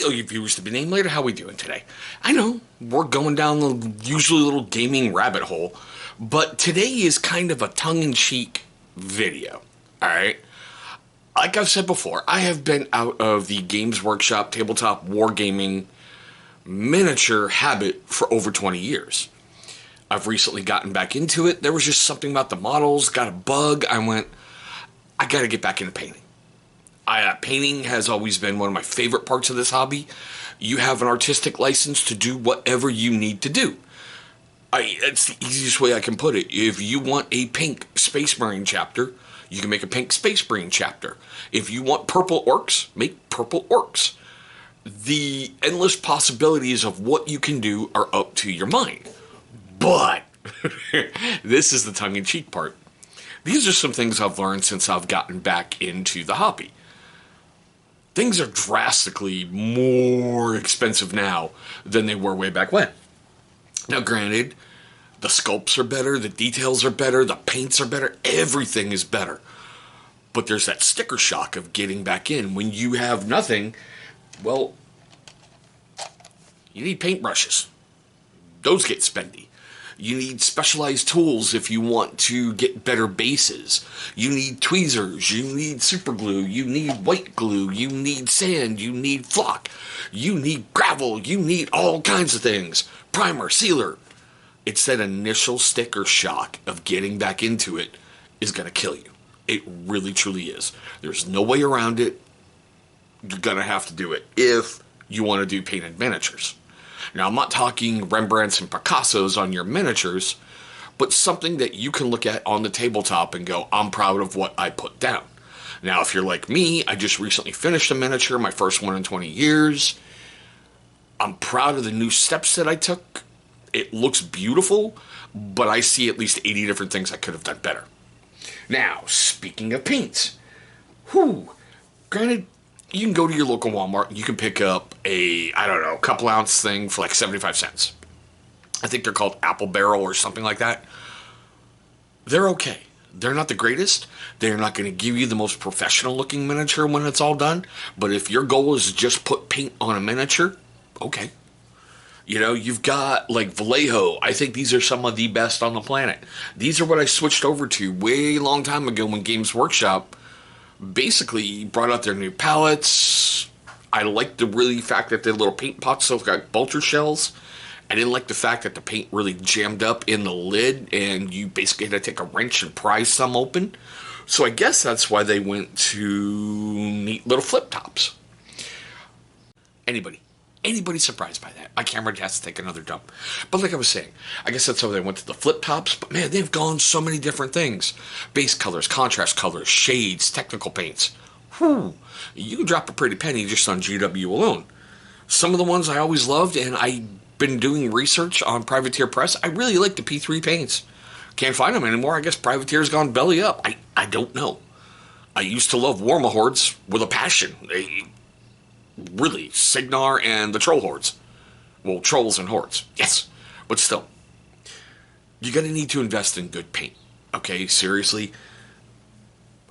all you viewers to be named later, how we doing today? I know, we're going down the usually little gaming rabbit hole, but today is kind of a tongue-in-cheek video, alright? Like I've said before, I have been out of the Games Workshop tabletop wargaming miniature habit for over 20 years. I've recently gotten back into it. There was just something about the models, got a bug. I went, I gotta get back into painting. Painting has always been one of my favorite parts of this hobby. You have an artistic license to do whatever you need to do. It's the easiest way I can put it. If you want a pink Space Marine chapter, you can make a pink Space Marine chapter. If you want purple orcs, make purple orcs. The endless possibilities of what you can do are up to your mind. But this is the tongue-in-cheek part. These are some things I've learned since I've gotten back into the hobby. Things are drastically more expensive now than they were way back when. Now, granted, the sculpts are better, the details are better, the paints are better, everything is better. But there's that sticker shock of getting back in. When you have nothing, well, you need paintbrushes. Those get spendy. You need specialized tools if you want to get better bases. You need tweezers, you need super glue, you need white glue, you need sand, you need flock, you need gravel, you need all kinds of things. Primer, sealer. It's that initial sticker shock of getting back into it is going to kill you. It really, truly is. There's no way around it. You're going to have to do it if you want to do painted miniatures. Now, I'm not talking Rembrandts and Picassos on your miniatures, but something that you can look at on the tabletop and go, I'm proud of what I put down. Now, if you're like me, I just recently finished a miniature, my first one in 20 years. I'm proud of the new steps that I took. It looks beautiful, but I see at least 80 different things I could have done better. Now, speaking of paints, granted, you can go to your local Walmart and you can pick up a, couple ounce thing for like 75 cents. I think they're called Apple Barrel or something like that. They're okay. They're not the greatest. They're not going to give you the most professional looking miniature when it's all done. But if your goal is to just put paint on a miniature, okay. You know, you've got like Vallejo. I think these are some of the best on the planet. These are what I switched over to way long time ago when Games Workshop basically brought out their new palettes. I liked the really fact that the little paint pots still got bolter shells. I didn't like the fact that the paint really jammed up in the lid and you basically had to take a wrench and pry some open. So I guess that's why they went to neat little flip tops. Anybody surprised by that? My camera has to take another dump. But like I was saying, I guess that's how they went to the flip tops. But man, they've gone so many different things. Base colors, contrast colors, shades, technical paints. You can drop a pretty penny just on GW alone. Some of the ones I always loved, and I've been doing research on Privateer Press, I really like the P3 paints. Can't find them anymore. I guess Privateer's gone belly up. I don't know. I used to love Warhammer Hordes with a passion. Really, Signar and the Troll Hordes. Well, Trolls and Hordes, yes. But still, you're going to need to invest in good paint. Okay, seriously.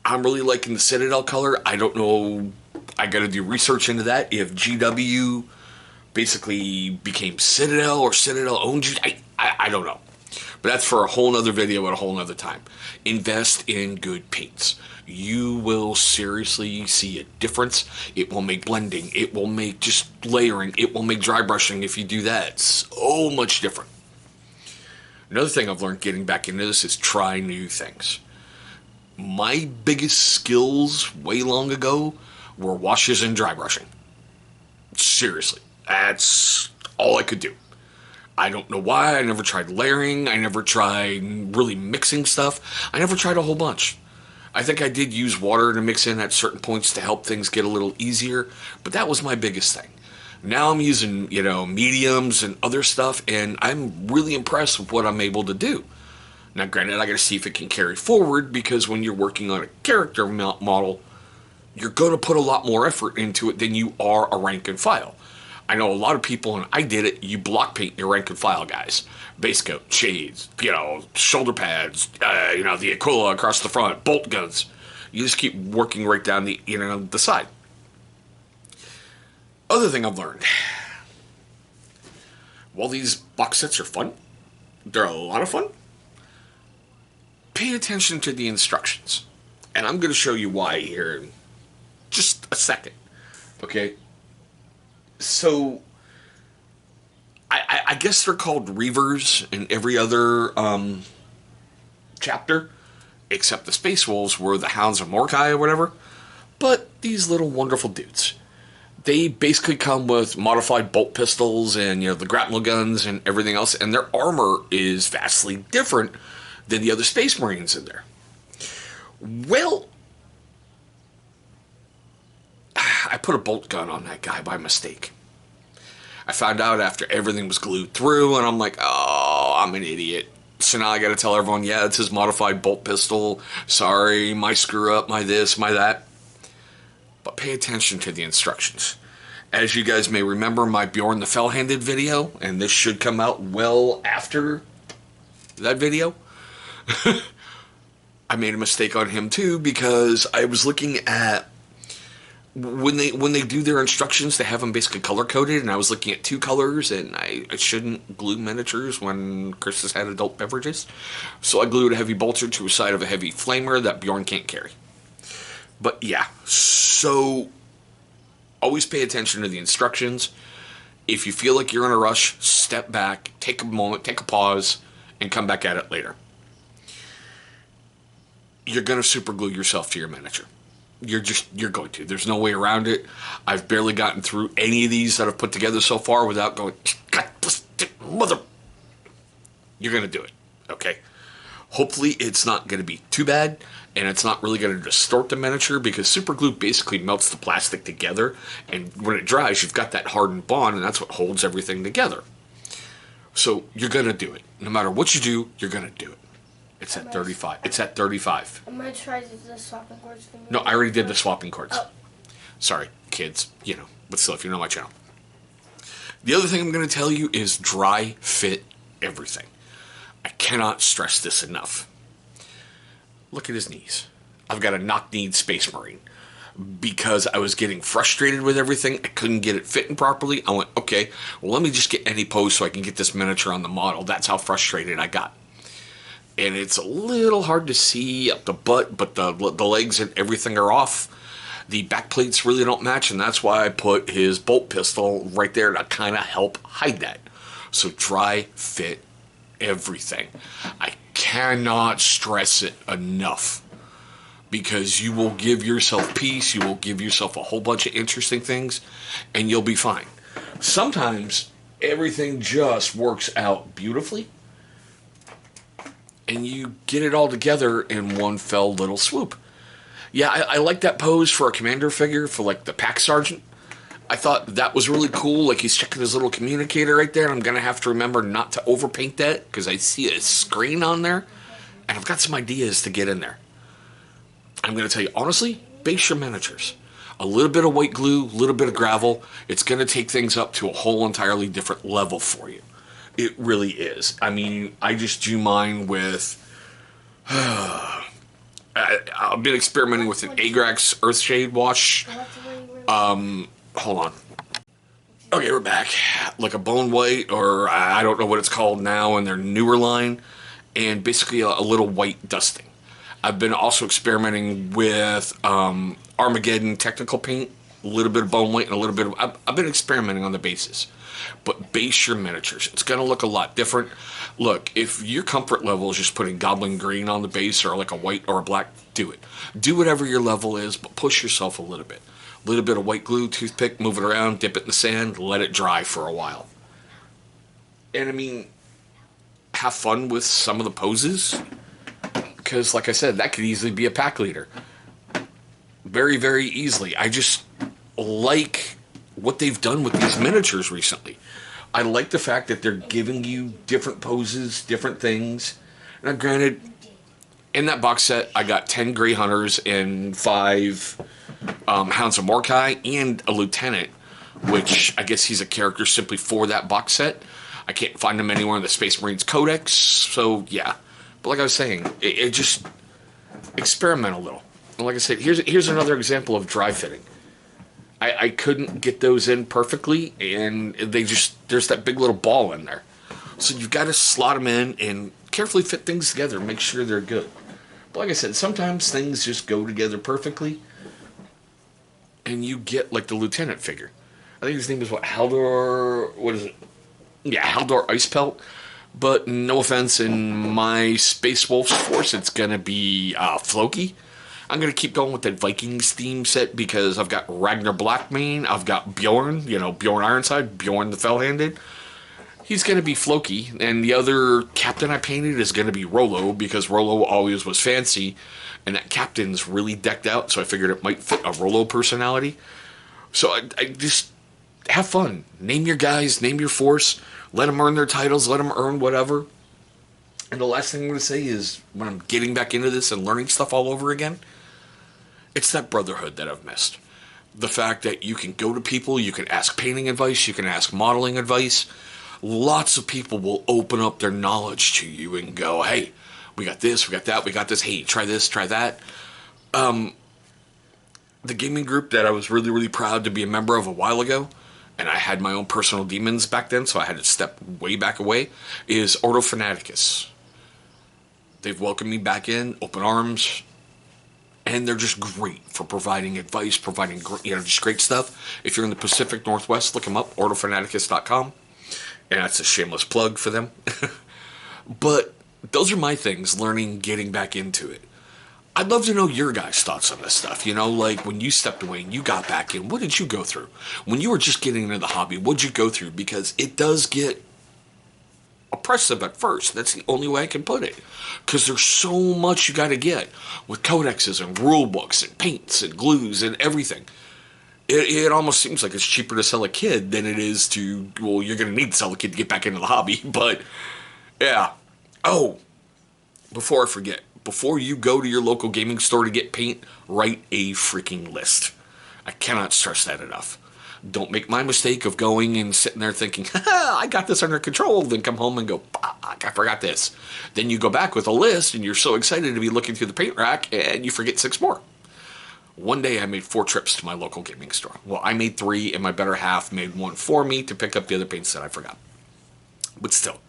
I'm really liking the Citadel color. I don't know. I got to do research into that. If GW basically became Citadel or Citadel owned GW, I don't know. But that's for a whole nother video at a whole nother time. Invest in good paints. You will seriously see a difference. It will make blending. It will make just layering. It will make dry brushing if you do that. It's so much different. Another thing I've learned getting back into this is try new things. My biggest skills way long ago were washes and dry brushing. Seriously. That's all I could do. I don't know why. I never tried layering. I never tried really mixing stuff. I never tried a whole bunch. I think I did use water to mix in at certain points to help things get a little easier, but that was my biggest thing. Now I'm using, mediums and other stuff, and I'm really impressed with what I'm able to do. Now, granted, I got to see if it can carry forward, because when you're working on a character model, you're going to put a lot more effort into it than you are a rank and file. I know a lot of people, and I did it, you block paint your rank and file guys. Base coat, shades, shoulder pads, the Aquila across the front, bolt guns. You just keep working right down the side. Other thing I've learned, while these box sets are fun, they're a lot of fun, pay attention to the instructions. And I'm going to show you why here in just a second. Okay? So, I guess they're called Reavers in every other chapter, except the Space Wolves were the Hounds of Mordecai or whatever. But these little wonderful dudes, they basically come with modified bolt pistols and, you know, the grapnel guns and everything else, and their armor is vastly different than the other Space Marines in there. Well, I put a bolt gun on that guy by mistake. I found out after everything was glued through, and I'm like, oh, I'm an idiot. So now I gotta tell everyone, yeah, it's his modified bolt pistol. Sorry, my screw up, my this, my that. But pay attention to the instructions. As you guys may remember, my Bjorn the Fell-Handed video, and this should come out well after that video. I made a mistake on him too, because I was looking at when they do their instructions, they have them basically color coded, and I was looking at 2 colors, and I shouldn't glue miniatures when Chris has had adult beverages, so I glued a heavy bolter to a side of a heavy flamer that Bjorn can't carry. But yeah, so always pay attention to the instructions. If you feel like you're in a rush, step back, take a moment, take a pause, and come back at it later. You're going to super glue yourself to your miniature. You're going to. There's no way around it. I've barely gotten through any of these that I've put together so far without going, God, mother. You're going to do it, okay? Hopefully it's not going to be too bad, and it's not really going to distort the miniature, because super glue basically melts the plastic together, and when it dries, you've got that hardened bond, and that's what holds everything together. So you're going to do it. No matter what you do, you're going to do it. It's at 35. It's at 35. I'm going to try the swapping cords. No, I already did the swapping cords. Oh. Sorry, kids. You know, but still, if you know my channel. The other thing I'm going to tell you is dry fit everything. I cannot stress this enough. Look at his knees. I've got a knock-kneed Space Marine. Because I was getting frustrated with everything, I couldn't get it fitting properly. I went, okay, well, let me just get any pose so I can get this miniature on the model. That's how frustrated I got. And it's a little hard to see up the butt, but the legs and everything are off. The back plates really don't match, and that's why I put his bolt pistol right there to kind of help hide that. So dry fit everything. I cannot stress it enough, because you will give yourself peace, you will give yourself a whole bunch of interesting things, and you'll be fine. Sometimes everything just works out beautifully, and you get it all together in one fell little swoop. Yeah, I like that pose for a commander figure, for like the pack sergeant. I thought that was really cool. Like, he's checking his little communicator right there, and I'm going to have to remember not to overpaint that, because I see a screen on there, and I've got some ideas to get in there. I'm going to tell you, honestly, base your miniatures. A little bit of white glue, a little bit of gravel. It's going to take things up to a whole entirely different level for you. It really is. I mean, I just do mine with... I've been experimenting with an Agrax Earthshade wash. Hold on. Okay, we're back. Like a bone white, or I don't know what it's called now in their newer line. And basically a little white dusting. I've been also experimenting with Armageddon technical paint. A little bit of bone white and a little bit of... I've been experimenting on the bases. But base your miniatures. It's going to look a lot different. Look, if your comfort level is just putting goblin green on the base, or like a white or a black, do it. Do whatever your level is, but push yourself a little bit. A little bit of white glue, toothpick, move it around, dip it in the sand, let it dry for a while. And I mean, have fun with some of the poses. Because, like I said, that could easily be a pack leader. Very, very easily. I just like what they've done with these miniatures recently. I like the fact that they're giving you different poses, different things. Now, granted, in that box set, I got 10 Grey Hunters and 5 Hounds of Mordecai and a Lieutenant, which I guess he's a character simply for that box set. I can't find him anywhere in the Space Marines Codex, so yeah. But like I was saying, it just experiment a little. And like I said, here's another example of dry fitting. I couldn't get those in perfectly, and there's that big little ball in there. So you've got to slot them in and carefully fit things together and make sure they're good. But like I said, sometimes things just go together perfectly, and you get like the lieutenant figure. I think his name is what, Haldor, what is it? Yeah, Haldor Ice Pelt. But no offense, in my Space Wolves force, it's going to be Floki. I'm going to keep going with that Vikings theme set because I've got Ragnar Blackmane, I've got Bjorn, Bjorn Ironside, Bjorn the Fell-Handed. He's going to be Floki, and the other captain I painted is going to be Rollo because Rollo always was fancy, and that captain's really decked out, so I figured it might fit a Rollo personality. So I just have fun. Name your guys, name your force, let them earn their titles, let them earn whatever. And the last thing I'm going to say is when I'm getting back into this and learning stuff all over again, it's that brotherhood that I've missed. The fact that you can go to people, you can ask painting advice, you can ask modeling advice. Lots of people will open up their knowledge to you and go, hey, we got this, we got that, we got this, hey, try this, try that. The gaming group that I was really, really proud to be a member of a while ago, and I had my own personal demons back then, so I had to step way back away, is Ordo Fanaticus. They've welcomed me back in, open arms, and they're just great for providing advice, providing just great stuff. If you're in the Pacific Northwest, look them up, ordofanaticus.com. And that's a shameless plug for them. But those are my things, learning, getting back into it. I'd love to know your guys' thoughts on this stuff. Like when you stepped away and you got back in, what did you go through? When you were just getting into the hobby, what did you go through? Because it does get oppressive at first. That's the only way I can put it. Because there's so much you got to get with codexes and rule books and paints and glues and everything. It almost seems like it's cheaper to sell a kid than it is to, well, you're going to need to sell a kid to get back into the hobby. But, yeah. Oh, before I forget, before you go to your local gaming store to get paint, write a freaking list. I cannot stress that enough. Don't make my mistake of going and sitting there thinking, I got this under control, then come home and go, fuck, I forgot this. Then you go back with a list, and you're so excited to be looking through the paint rack, and you forget 6 more. One day I made 4 trips to my local gaming store. Well, I made 3, and my better half made 1 for me to pick up the other paints that I forgot. But still.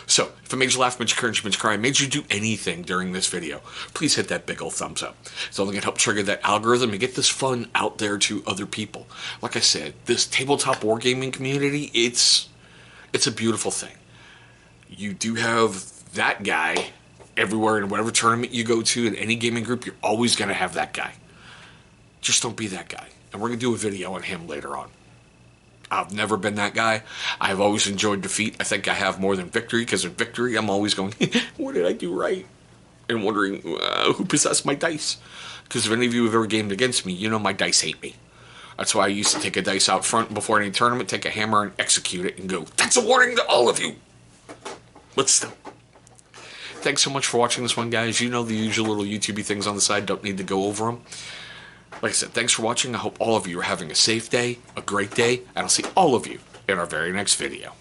So, if I made you laugh, made you cringe, made you cry, made you do anything during this video, please hit that big old thumbs up. It's only going to help trigger that algorithm and get this fun out there to other people. Like I said, this tabletop wargaming community, it's a beautiful thing. You do have that guy everywhere in whatever tournament you go to, in any gaming group, you're always going to have that guy. Just don't be that guy. And we're going to do a video on him later on. I've never been that guy. I've always enjoyed defeat. I think I have more than victory, because in victory, I'm always going, what did I do right? And wondering who possessed my dice. Because if any of you have ever gamed against me, you know my dice hate me. That's why I used to take a dice out front before any tournament, take a hammer and execute it and go, that's a warning to all of you. But still. Thanks so much for watching this one, guys. You know the usual little YouTube-y things on the side. Don't need to go over them. Like I said, thanks for watching. I hope all of you are having a safe day, a great day, and I'll see all of you in our very next video.